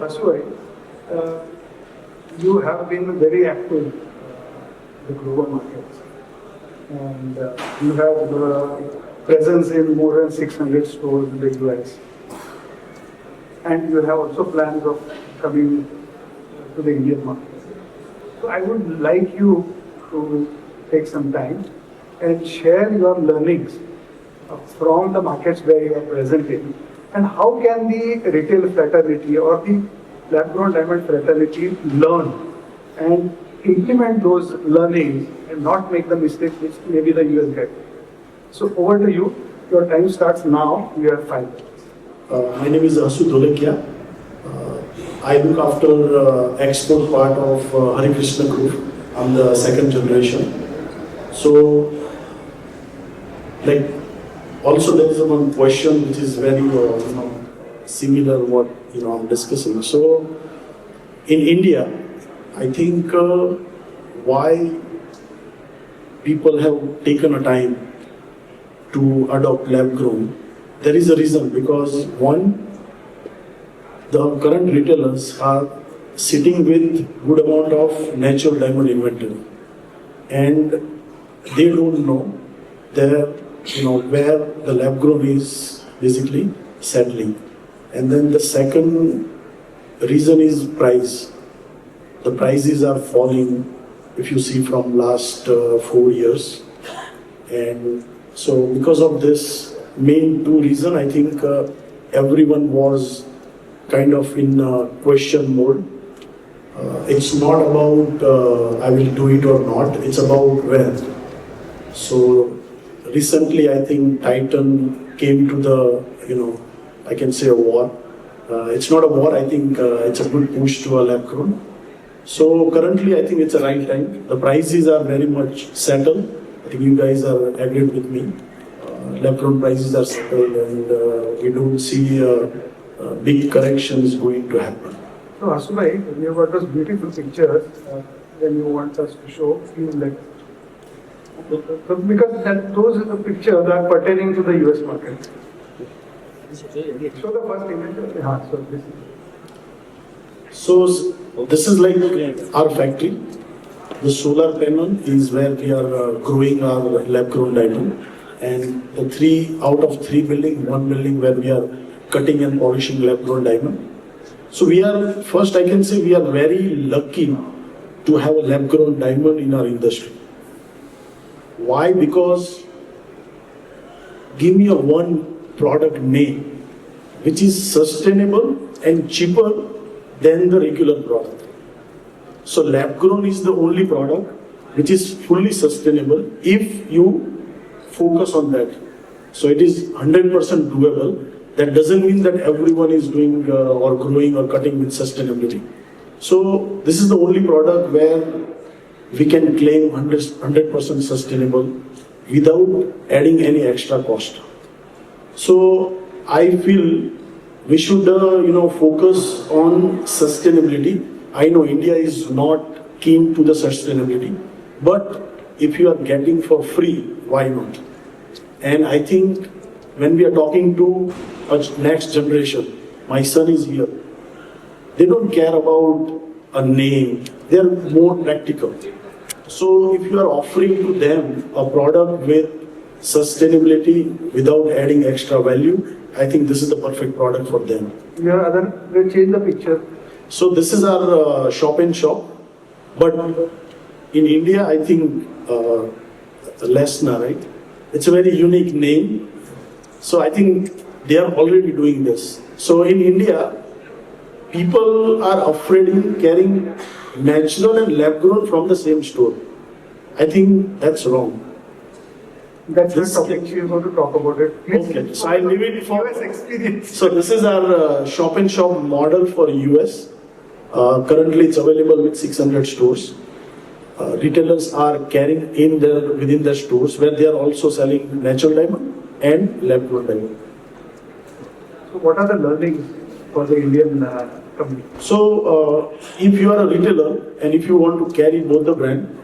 Hasu, you have been very active in the global markets, and you have presence in more than 600 stores in the US, and you have also plans of coming to the Indian market. So I would like you to take some time and share your learnings from the markets where you are present in, and how can the retail fraternity or the lab-grown diamond fraternity learn and implement those learnings and not make the mistakes which maybe the US did. So over to you. Your time starts now. You have 5 minutes. My name is Hasu Dholakia. I look after export part of Hare Krishna Group. I'm the second generation. So, also there is one question which is very similar what I'm discussing. So, in India, I think why people have taken a time to adopt lab grown, there is a reason, because one, the current retailers are sitting with good amount of natural diamond inventory, and they don't know where the lab grown is basically settling. And then the second reason is price. The prices are falling, if you see from last 4 years, and so because of this main 2 reasons, I think everyone was kind of in question mode. It's not about I will do it or not, it's about when. So recently I think Titan came to the, I can say a war. It's not a war, I think it's a good push to a lab grown. So currently I think it's a right time. The prices are very much settled. I think you guys are agreed with me. Lab grown prices are settled, and we don't see big corrections going to happen. So Hasu, you have got those beautiful pictures. When you want us to show, please let us. So because those pictures are pertaining to the US market. Show the first image. So this is like our factory. The solar panel is where we are growing our lab grown diamond, and the 3 out of 3 buildings, 1 building where we are cutting and polishing lab grown diamond. So we are, first I can say we are very lucky to have a lab grown diamond in our industry. Why? Because give me a one product name which is sustainable and cheaper than the regular product. So lab grown is the only product which is fully sustainable if you focus on that. So it is 100% doable. That doesn't mean that everyone is doing or growing or cutting with sustainability. So this is the only product where we can claim 100% sustainable without adding any extra cost. So I feel we should focus on sustainability. I know India is not keen to the sustainability, but if you are getting for free, why not? And I think when we are talking to a next generation, my son is here, they don't care about a name, they are more practical. So if you are offering to them a product with sustainability without adding extra value, I think this is the perfect product for them. We'll change the picture. So this is our shop in shop, but in India I think Lesna, right? It's a very unique name. So I think they are already doing this. So in India, people are afraid in carrying natural and lab grown from the same store. I think that's wrong. That's the topic she is going to talk about it. Okay, so I'll leave it for US experience. So this is our shop and shop model for US. Currently it's available with 600 stores. Retailers are carrying within their stores where they are also selling natural diamond and lab grown diamond. So what are the learnings for the Indian community? So if you are a retailer and if you want to carry both the brand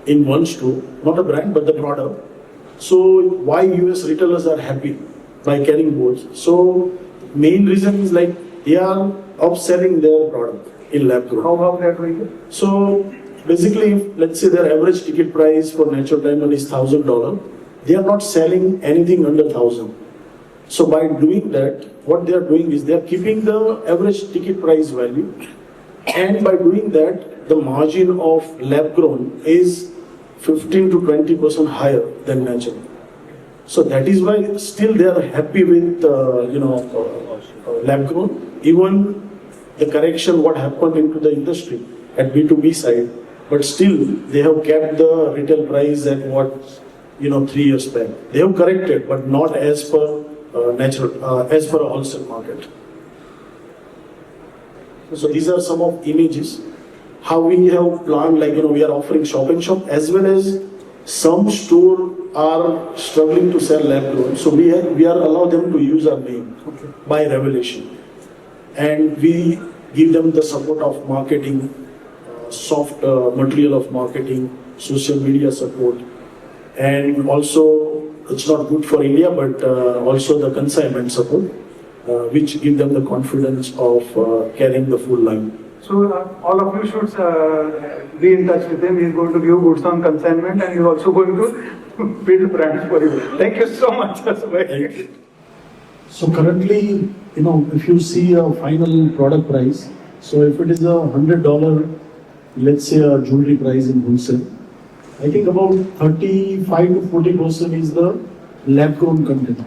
in one store, not a brand but the product, so why US retailers are happy by carrying both? So main reason is like they are upselling their product in lab grown. How they are doing it? So basically, if, let's say their average ticket price for natural diamond is $1,000, they are not selling anything under 1,000. So by doing that, what they are doing is they are keeping the average ticket price value, and by doing that, the margin of lab grown is 15 to 20% higher than natural. So that is why still they are happy with lab grown. Even the correction what happened into the industry at B2B side, but still they have kept the retail price at what 3 years back. They have corrected, but not as per as per a wholesale market. So these are some of images. How we have planned, we are offering shop and shop, as well as some store are struggling to sell lab grown. So we are allow them to use our name by revelation, and we give them the support of marketing, soft material of marketing, social media support, and also it's not good for India, but also the consignment support, which give them the confidence of carrying the full line. So all of you should be in touch with him. He's going to give goods on consignment, and he's also going to build brands for you. Thank you so much. Thank you. So currently, if you see a final product price, so if it is $100, let's say a jewelry price in wholesale, I think about 35 to 40% is the lab grown content.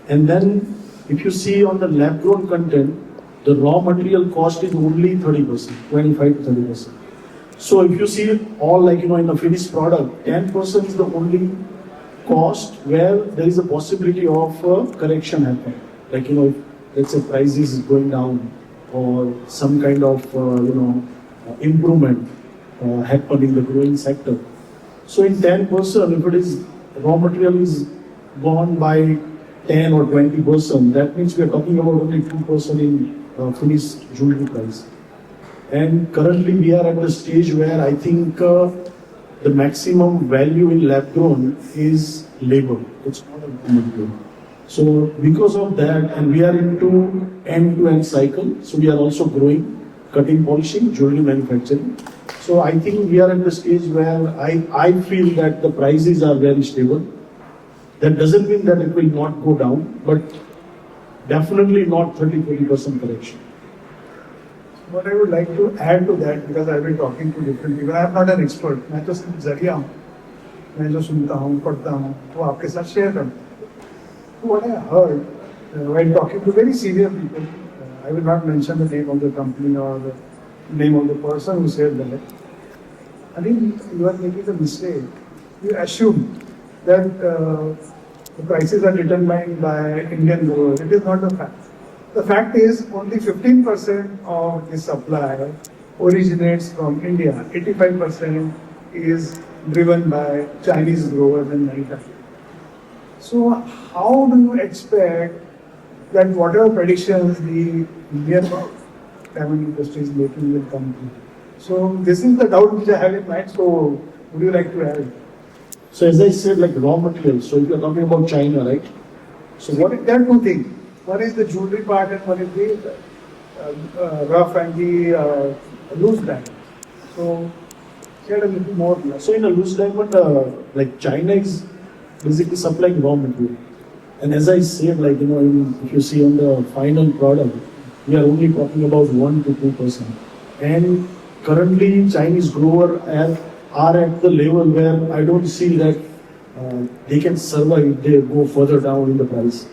And then if you see on the lab grown content, the raw material cost is only 30%, 25 to 30%. So if you see all in a finished product, 10% is the only cost where there is a possibility of correction happening. If let's say prices is going down or some kind of improvement happen in the growing sector. So in 10%, if it is raw material is gone by 10 or 20%, that means we are talking about only 2% in finished jewelry price. And currently we are at the stage where I think the maximum value in lab grown is labor. It's not a raw material. So because of that, and we are into end-to-end cycle, so we are also growing, cutting, polishing, jewelry manufacturing. So I think we are at the stage where I feel that the prices are very stable. That doesn't mean that it will not go down, but definitely not 30-40% correction. What I would like to add to that, because I've been talking to different people, I am not an expert. मैं तो सिर्फ जरिया हूँ, मैं जो सुनता हूँ, पढ़ता हूँ, वो आपके साथ शेयर करता हूँ. What I heard while talking to very senior people, I will not mention the name of the company or the name of the person who said that. I think you are making a mistake. You assume that the prices are determined by Indian growers. It is not the fact. The fact is only 15% of the supply originates from India. 85% is driven by Chinese growers and manufacturers. So how do you expect that whatever predictions the Indian diamond industry is making will come true? So this is the doubt which I have in mind. So would you like to add? So as I said, raw materials. So if you are talking about China, right? So there are two things. One is the jewelry part and one is the rough and the loose diamond. So share a little more. So in a loose diamond, China is basically supplying raw material. And as I said, if you see on the final product, we are only talking about 1 to 2%. And currently Chinese growers are at the level where I don't see that they can survive if they go further down in the price.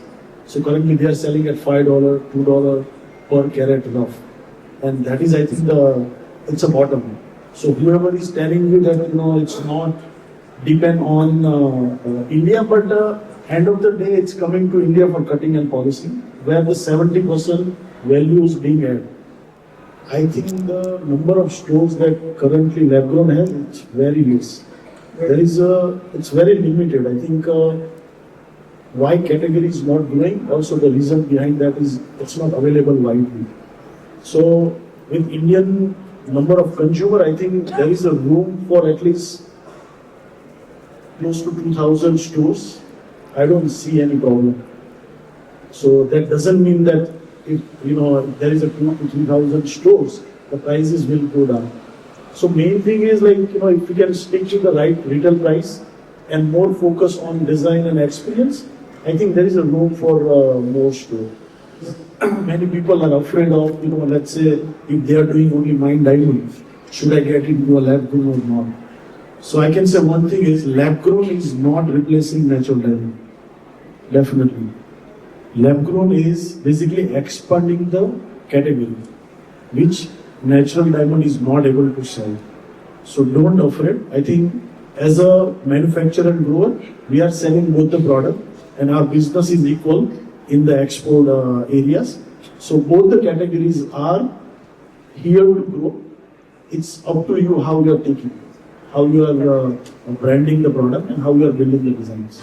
So currently they are selling at $5, $2 per carat rough. And that is, I think, it's a bottom. So whoever is telling you that, it's not depend on India, but end of the day, it's coming to India for cutting and polishing, where the 70% value is being added. I think the number of stores that currently lab grown has, it's very less. It's very limited. I think why category is not growing, also the reason behind that is it's not available widely. So with Indian number of consumer, I think there is a room for at least close to 2,000 stores. I don't see any problem. So that doesn't mean that if if there is a 2 to 3,000 stores, the prices will go down. So main thing is if we can stick to the right retail price and more focus on design and experience, I think there is a room for more store. Many people are afraid of, let's say if they are doing only mine diamond, should I get into a lab grown or not? So I can say one thing is lab grown is not replacing natural diamond. Definitely. Lab grown is basically expanding the category, which natural diamond is not able to sell. So don't afraid. I think as a manufacturer and grower, we are selling both the product and our business is equal in the export areas. So both the categories are here to grow. It's up to you how you are taking it, how you are branding the product and how you are building the designs.